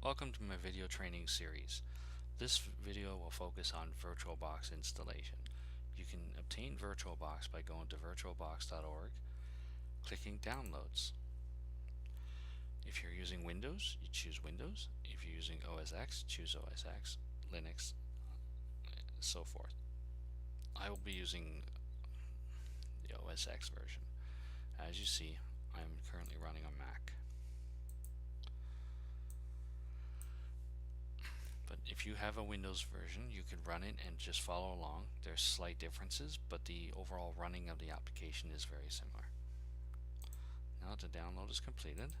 Welcome to my video training series. This video will focus on VirtualBox installation. You can obtain VirtualBox by going to virtualbox.org, clicking Downloads. If you're using Windows, you choose Windows. If you're using OS X, choose OS X, Linux, so forth. I will be using the OS X version. As you see, I am currently running on Mac. But if you have a Windows version, you could run it and just follow along. There's slight differences, but the overall running of the application is very similar. Now the download is completed.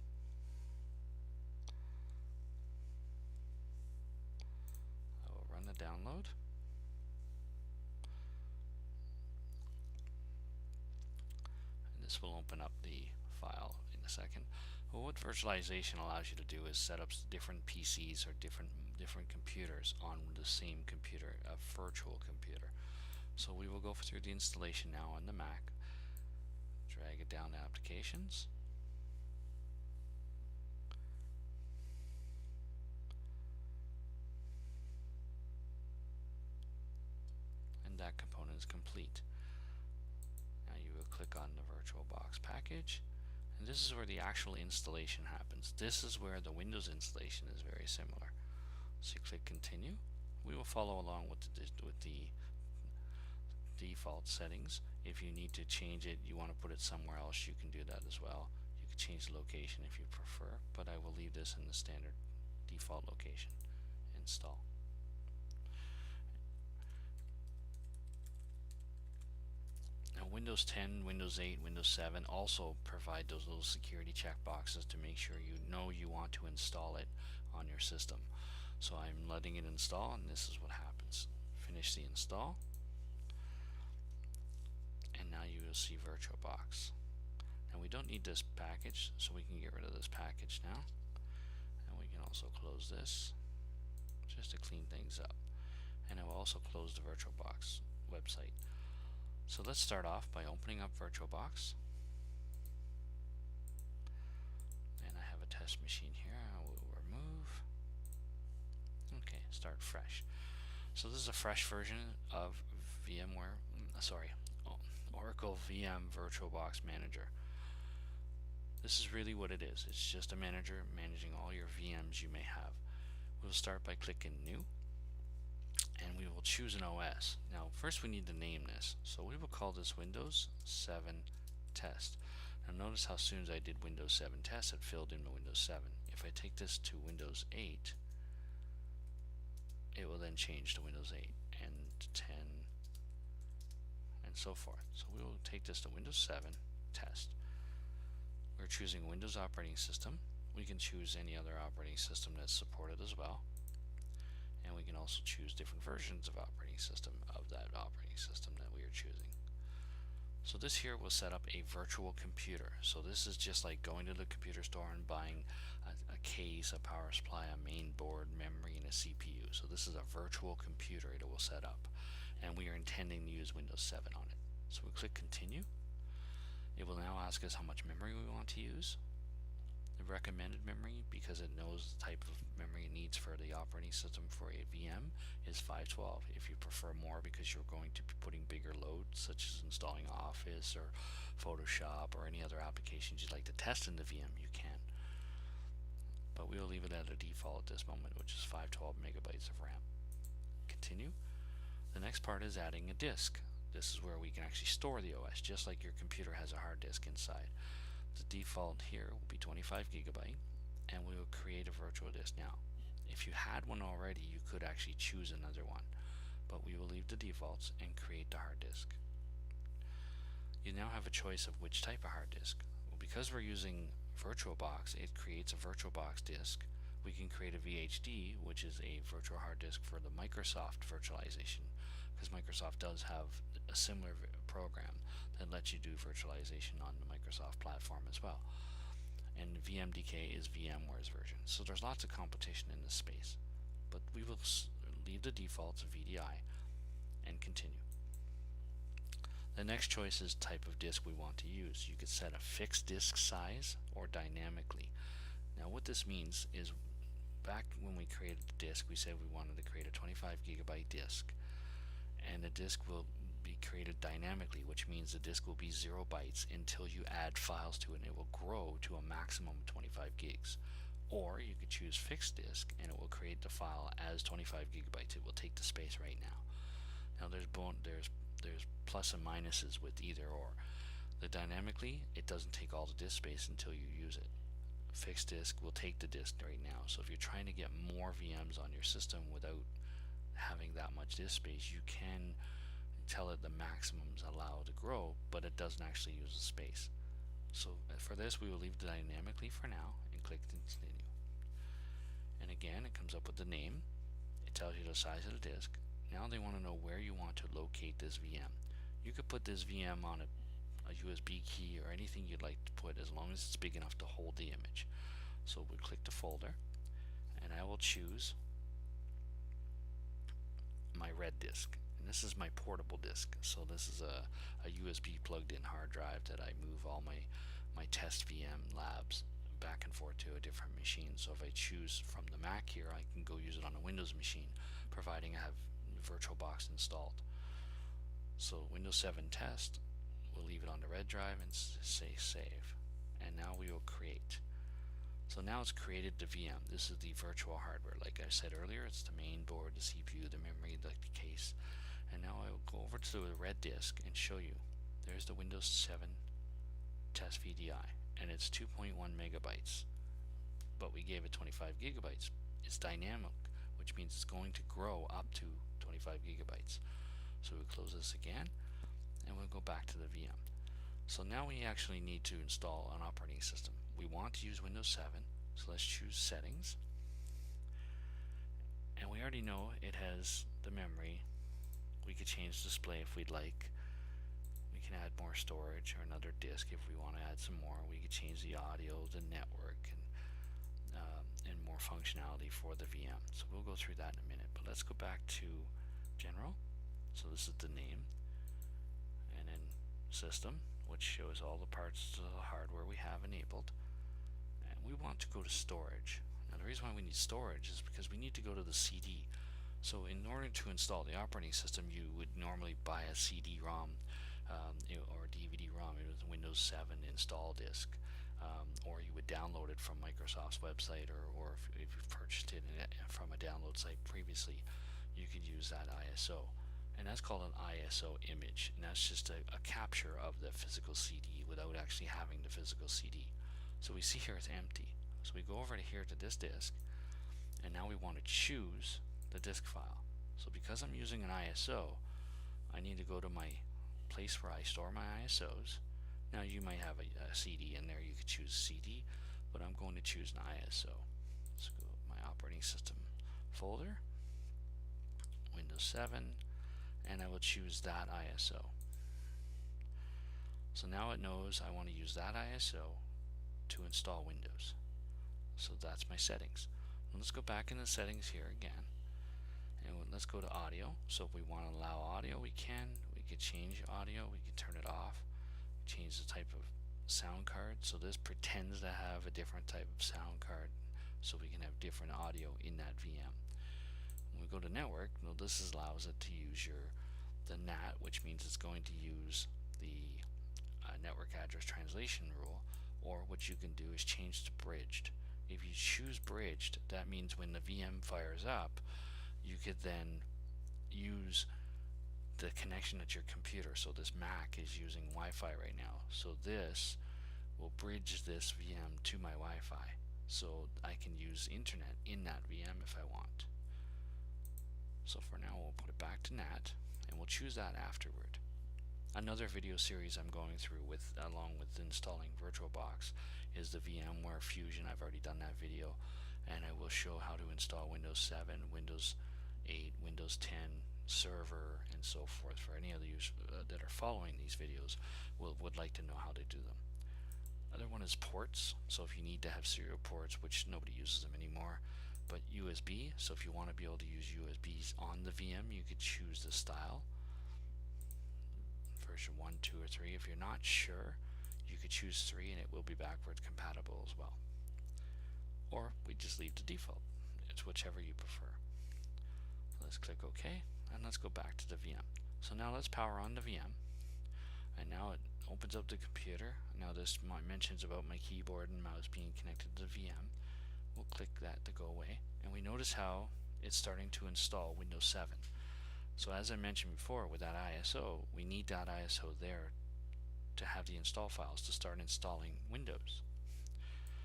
I will run the download. And this will open up the file in a second. Well, what virtualization allows you to do is set up different PCs or different computers on the same computer, a virtual computer. So we will go through the installation now on the Mac. Drag it down to Applications. And that component is complete. Now you will click on the VirtualBox package. And this is where the actual installation happens. This is where the Windows installation is very similar. So you click Continue. We will follow along with the default settings. If you need to change it, you want to put it somewhere else, you can do that as well. You can change the location if you prefer, but I will leave this in the standard default location. Install. Now Windows 10, Windows 8, Windows 7 also provide those little security checkboxes to make sure you know you want to install it on your system. So I'm letting it install, and this is what happens. Finish the install, and now you will see VirtualBox. Now we don't need this package, so we can get rid of this package now. And we can also close this just to clean things up. And I will also close the VirtualBox website. So let's start off by opening up VirtualBox. And I have a test machine here. I will remove. Okay, start fresh. So this is a fresh version of Oracle VM VirtualBox Manager. This is really what it is. It's just a manager managing all your VMs you may have. We'll start by clicking New, and we will choose an OS. Now first we need to name this, so we will call this Windows 7 Test. Now notice how soon as I did Windows 7 Test, it filled in the Windows 7. If I take this to Windows 8, it will then change to Windows 8 and 10 and so forth. So we will take this to Windows 7 Test. We're choosing Windows operating system. We can choose any other operating system that's supported as well. And we can also choose different versions of operating system of that operating system that we are choosing. So this here will set up a virtual computer. So this is just like going to the computer store and buying a case, a power supply, a main board, memory, and a CPU. So this is a virtual computer it will set up. And we are intending to use Windows 7 on it. So we click Continue. It will now ask us how much memory we want to use. The recommended memory, because it knows the type of memory it needs for the operating system for a VM, is 512. If you prefer more because you're going to be putting bigger loads, such as installing Office or Photoshop or any other applications you'd like to test in the VM, you can. But we'll leave it at a default at this moment, which is 512 megabytes of RAM. Continue. The next part is adding a disk. This is where we can actually store the OS, just like your computer has a hard disk inside. The default here will be 25 gigabyte, and we will create a virtual disk. Now if you had one already, you could actually choose another one, but we will leave the defaults and create the hard disk. You now have a choice of which type of hard disk. Well, because we're using VirtualBox, it creates a VirtualBox disk. We can create a VHD, which is a virtual hard disk for the Microsoft virtualization, because Microsoft does have a similar program that lets you do virtualization on the Microsoft platform as well. And VMDK is VMware's version. So there's lots of competition in this space. But we will leave the defaults of VDI and continue. The next choice is type of disk we want to use. You could set a fixed disk size or dynamically. Now what this means is back when we created the disk, we said we wanted to create a 25 gigabyte disk, and the disk will be created dynamically, which means the disk will be 0 bytes until you add files to it, and it will grow to a maximum of 25 gigs. Or you could choose fixed disk, and it will create the file as 25 gigabytes. It will take the space right now. Now there's plus and minuses with either or. The dynamically, it doesn't take all the disk space until you use it. Fixed disk will take the disk right now. So if you're trying to get more VMs on your system without having that much disk space, you can tell it the maximums allowed to grow, but it doesn't actually use the space. So for this, we will leave it dynamically for now and click continue. And again, it comes up with the name. It tells you the size of the disk. Now they want to know where you want to locate this VM. You could put this VM on a USB key or anything you'd like to put, as long as it's big enough to hold the image. So we click the folder, and I will choose my red disk. And this is my portable disk. So this is a USB plugged in hard drive that I move all my test VM labs back and forth to a different machine. So if I choose from the Mac here, I can go use it on a Windows machine, providing I have Virtualbox installed. So Windows 7 test, we'll leave it on the red drive and say save. And now we will create. So now it's created the VM. This is the virtual hardware. Like I said earlier, it's the main board, the CPU, the memory, the case. And now I will go over to the red disk and show you. There's the Windows 7 test VDI, and it's 2.1 megabytes. But we gave it 25 gigabytes. It's dynamic, which means it's going to grow up to 25 gigabytes. So we'll close this again, and we'll go back to the VM. So now we actually need to install an operating system. We want to use Windows 7, so let's choose Settings. And we already know it has the memory. We could change display if we'd like. We can add more storage or another disk if we want to add some more. We could change the audio, the network, and more functionality for the VM. So we'll go through that in a minute. But let's go back to General. So this is the name, and then System, which shows all the parts of the hardware we have enabled. And we want to go to storage. Now the reason why we need storage is because we need to go to the CD. So in order to install the operating system, you would normally buy a CD-ROM or a DVD-ROM. It was a Windows 7 install disk, or you would download it from Microsoft's website, or if you've purchased it from a download site previously, you could use that ISO. And that's called an ISO image, and that's just a capture of the physical CD without actually having the physical CD. So we see here it's empty. So we go over to here to this disk, and now we want to choose the disk file. So because I'm using an ISO, I need to go to my place where I store my ISOs. Now you might have a CD in there, you could choose CD, but I'm going to choose an ISO. Let's go to my operating system folder, Windows 7, and I will choose that ISO. So now it knows I want to use that ISO to install Windows. So that's my settings. And let's go back in the settings here again, and let's go to audio. So if we want to allow audio, we can. We could change audio, we could turn it off, change the type of sound card. So this pretends to have a different type of sound card, so we can have different audio in that VM. When we go to network, this allows it to use the NAT, which means it's going to use the network address translation rule, or what you can do is change to bridged. If you choose bridged, that means when the VM fires up, you could then use the connection at your computer. So this Mac is using Wi-Fi right now, so this will bridge this VM to my Wi-Fi, so I can use internet in that VM if I want. So for now we'll put it back to NAT, and we'll choose that afterward. Another video series I'm going through along with installing VirtualBox is the VMware Fusion. I've already done that video, and I will show how to install Windows 7, Windows 8, Windows 10 Server, and so forth. For any of you that are following these videos would like to know how to do them. Other one is ports. So if you need to have serial ports, which nobody uses them anymore, but USB. So if you want to be able to use USBs on the VM, you could choose the style, version 1, 2, or 3. If you're not sure, you could choose 3, and it will be backwards compatible as well. Or we just leave the default. It's whichever you prefer. Let's click OK, and let's go back to the VM. So now let's power on the VM, and now it opens up the computer. Now this mentions about my keyboard and mouse being connected to the VM. We'll click that to go away, and we notice how it's starting to install Windows 7. So as I mentioned before, with that ISO, we need that ISO there to have the install files to start installing Windows.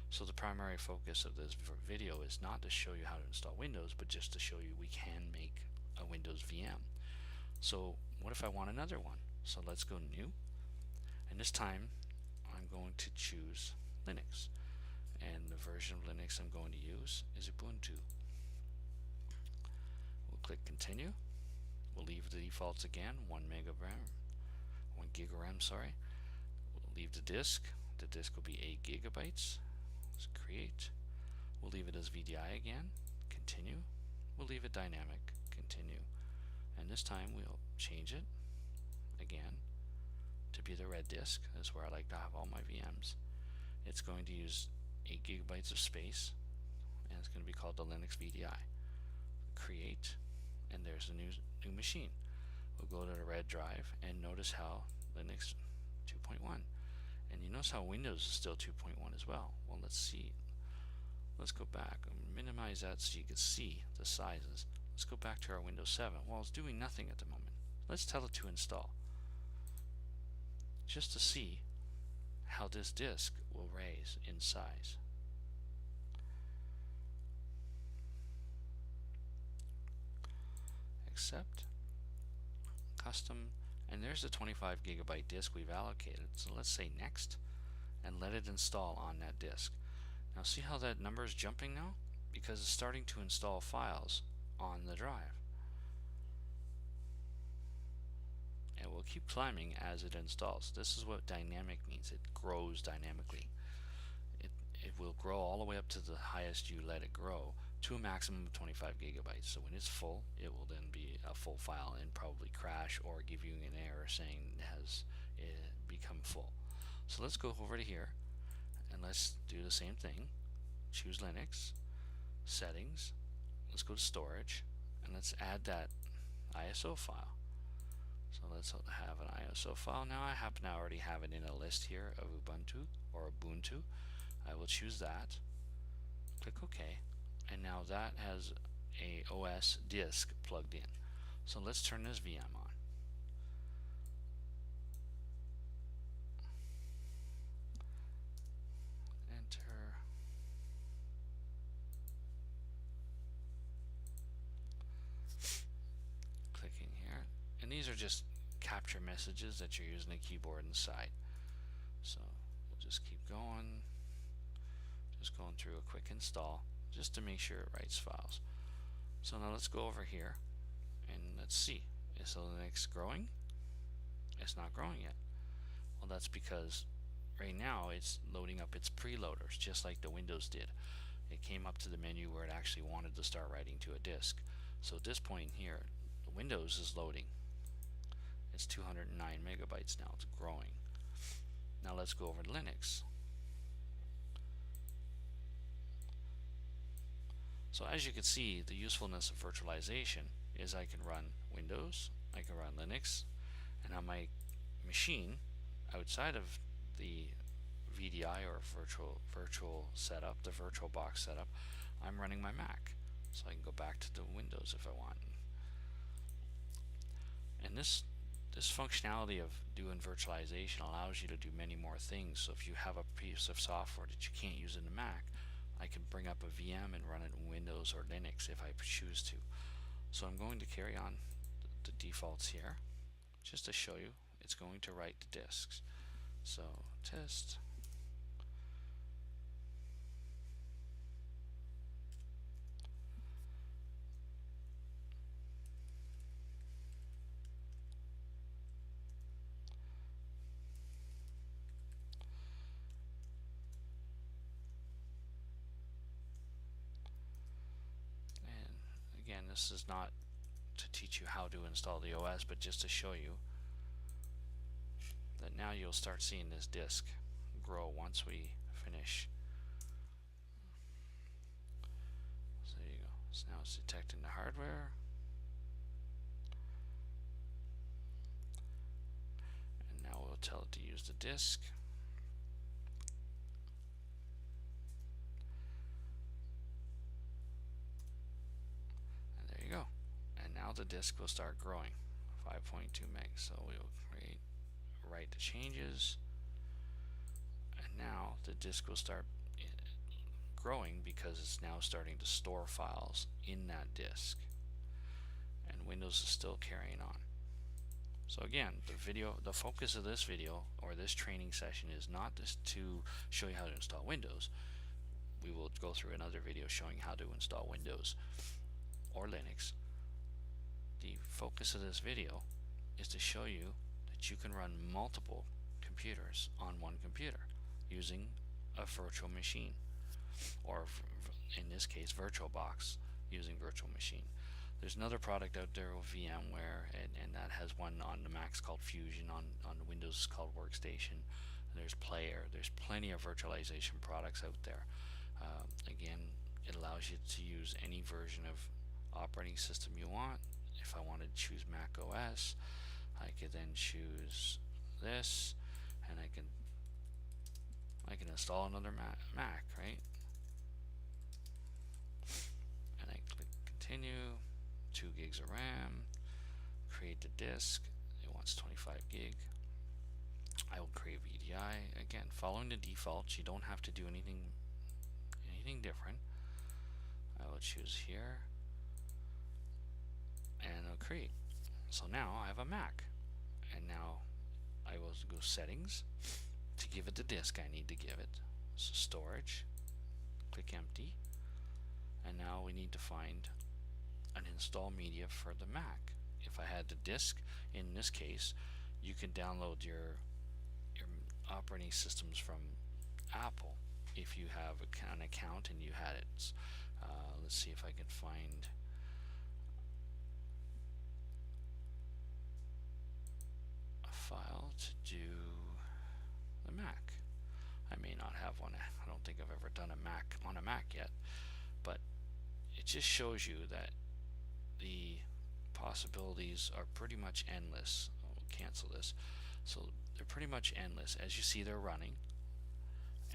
So the primary focus of this video is not to show you how to install Windows, but just to show you we can make a Windows VM. So what if I want another one? So let's go new, and this time I'm going to choose Linux, and the version of Linux I'm going to use is Ubuntu. We'll click continue. We'll leave the defaults again, 1 gig of RAM, sorry. We'll leave the disk. The disk will be 8 gigabytes. Let's create. We'll leave it as VDI again, continue. We'll leave it dynamic, continue. And this time we'll change it again to be the red disk. That's where I like to have all my VMs. It's going to use 8 gigabytes of space, and it's going to be called the Linux VDI. Create, and there's a new machine. We'll go to the red drive and notice how Linux 2.1, and you notice how Windows is still 2.1 as well. Well, let's see. Let's go back and minimize that so you can see the sizes. Let's go back to our Windows 7. Well, it's doing nothing at the moment. Let's tell it to install, just to see how this disk will raise in size. Accept, custom, and there's the 25 gigabyte disk we've allocated. So let's say next, and let it install on that disk. Now see how that number is jumping now? Because it's starting to install files on the drive. And we'll keep climbing as it installs. This is what dynamic means. It grows dynamically. It will grow all the way up to the highest you let it grow, to a maximum of 25 gigabytes. So when it's full, it will then be a full file and probably crash or give you an error saying it has become full. So let's go over to here and let's do the same thing. Choose Linux, settings, let's go to storage, and let's add that ISO file. So let's have an ISO file. Now I happen to already have it in a list here of Ubuntu or Ubuntu. I will choose that, click OK, and now that has a OS disk plugged in. So let's turn this VM on. Enter. Clicking here, and these are just capture messages that you're using a keyboard inside. So we'll just keep going. Just going through a quick install just to make sure it writes files. So now let's go over here and let's see. Is the Linux growing? It's not growing yet. Well, that's because right now it's loading up its preloaders just like the Windows did. It came up to the menu where it actually wanted to start writing to a disk. So at this point here, the Windows is loading. It's 209 megabytes now. It's growing. Now let's go over to Linux. So as you can see, the usefulness of virtualization is I can run Windows, I can run Linux, and on my machine outside of the VDI or virtual setup, the VirtualBox setup, I'm running my Mac. So I can go back to the Windows if I want. And this functionality of doing virtualization allows you to do many more things. So if you have a piece of software that you can't use in the Mac, I can bring up a VM and run it in Windows or Linux if I choose to. So I'm going to carry on the defaults here just to show you it's going to write to disks. So test. Again, this is not to teach you how to install the OS, but just to show you that now you'll start seeing this disk grow once we finish. So there you go. So now it's detecting the hardware. And now we'll tell it to use the disk. And there you go. And now the disk will start growing. 5.2 megs. So we'll write the changes. And now the disk will start growing because it's now starting to store files in that disk, and Windows is still carrying on. So again, the focus of this video or this training session is not just to show you how to install Windows. We will go through another video showing how to install Windows or Linux. The focus of this video is to show you that you can run multiple computers on one computer using a virtual machine, or in this case VirtualBox, using virtual machine. There's another product out there with VMware, and that has one on the Macs called Fusion, on Windows called Workstation. There's Player. There's plenty of virtualization products out there. Again, it allows you to use any version of operating system you want. If I wanted to choose Mac OS, I could then choose this, and I can install another Mac, right? And I click continue. 2 gigs of RAM. Create the disk. It wants 25 gig. I will create VDI. Again, following the defaults. You don't have to do anything different. I will choose here, and I'll create. So now I have a Mac, and now I will go settings. To give it the disk I need to give it, so storage, click empty, and now we need to find an install media for the Mac. If I had the disk, in this case, you can download your operating systems from Apple if you have an account and you had it. Let's see if I can find a file to do the Mac. I may not have one. I don't think I've ever done a Mac on a Mac yet, but it just shows you that the possibilities are pretty much endless. I'll cancel this. So they're pretty much endless. As you see, they're running,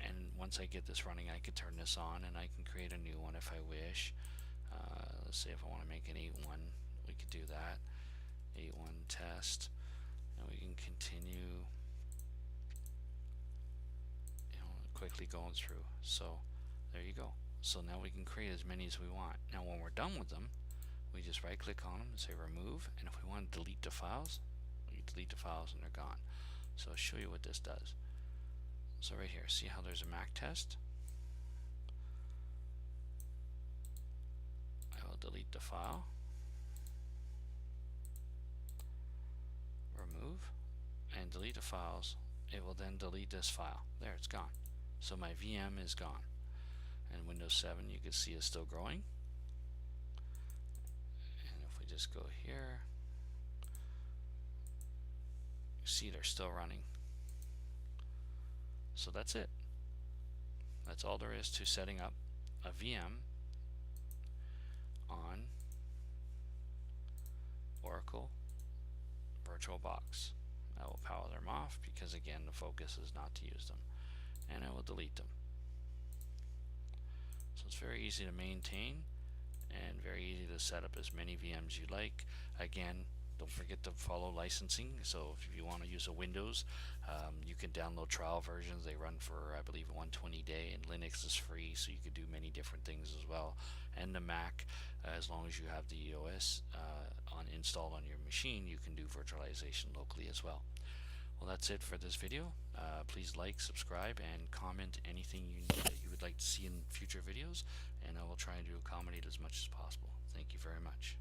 and once I get this running, I could turn this on and I can create a new one if I wish. Let's say if I want to make an 8.1, we could do that. 8.1 test, and we can continue quickly going through. So there you go. So now we can create as many as we want. Now when we're done with them, we just right click on them and say remove, and if we want to delete the files, we delete the files and they're gone. So I'll show you what this does. So right here, see how there's a Mac test? I will delete the file, remove, and delete the files. It will then delete this file. There, it's gone. So my VM is gone. And Windows 7, you can see, is still growing. And if we just go here, you see they're still running. So that's it. That's all there is to setting up a VM on Oracle Virtualbox. I will power them off because, again, the focus is not to use them, and I will delete them. So it's very easy to maintain and very easy to set up as many VMs you like. Again, don't forget to follow licensing. So if you want to use a Windows, you can download trial versions. They run for, I believe, 120 day, and Linux is free, so you can do many different things as well. And the Mac, as long as you have the OS installed on your machine, you can do virtualization locally as well. Well, that's it for this video. Please like, subscribe, and comment anything that you would like to see in future videos, and I will try to accommodate as much as possible. Thank you very much.